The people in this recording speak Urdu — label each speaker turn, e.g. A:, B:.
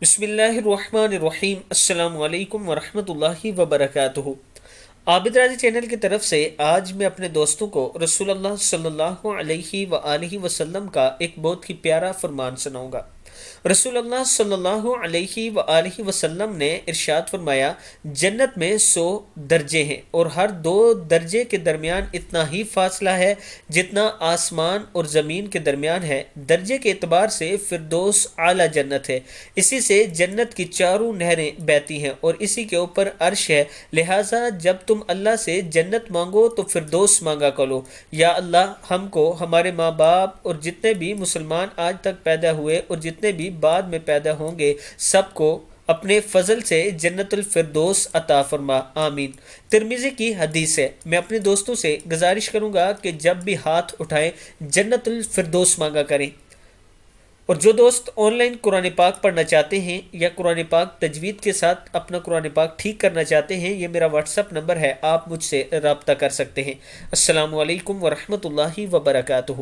A: بسم اللہ الرحمن الرحیم۔ السلام علیکم ورحمۃ اللہ وبرکاتہ۔ عابد راضی چینل کی طرف سے آج میں اپنے دوستوں کو رسول اللہ صلی اللہ علیہ وآلہ وسلم کا ایک بہت ہی پیارا فرمان سناؤں گا۔ رسول اللہ صلی اللہ علیہ وآلہ وسلم نے ارشاد فرمایا، جنت میں 100 درجے ہیں اور ہر 2 درجے کے درمیان اتنا ہی فاصلہ ہے جتنا آسمان اور زمین کے درمیان ہے۔ درجے کے اعتبار سے فردوس اعلیٰ جنت ہے، اسی سے جنت کی چاروں نہریں بہتی ہیں اور اسی کے اوپر عرش ہے، لہٰذا جب تم اللہ سے جنت مانگو تو فردوس مانگا کرو۔ یا اللہ ہم کو، ہمارے ماں باپ اور جتنے بھی مسلمان آج تک پیدا ہوئے اور جتنے بھی بعد میں پیدا ہوں گے، سب کو اپنے فضل سے جنت الفردوس عطا فرما، آمین۔ ترمذی کی حدیث ہے۔ میں اپنے دوستوں سے گزارش کروں گا کہ جب بھی ہاتھ اٹھائیں جنت الفردوس مانگا کریں۔ اور جو دوست آن لائن قرآن پاک پڑھنا چاہتے ہیں یا قرآن پاک تجوید کے ساتھ اپنا قرآن پاک ٹھیک کرنا چاہتے ہیں، یہ میرا واٹس اپ نمبر ہے، آپ مجھ سے رابطہ کر سکتے ہیں۔ السلام علیکم ورحمۃ اللہ وبرکاتہ۔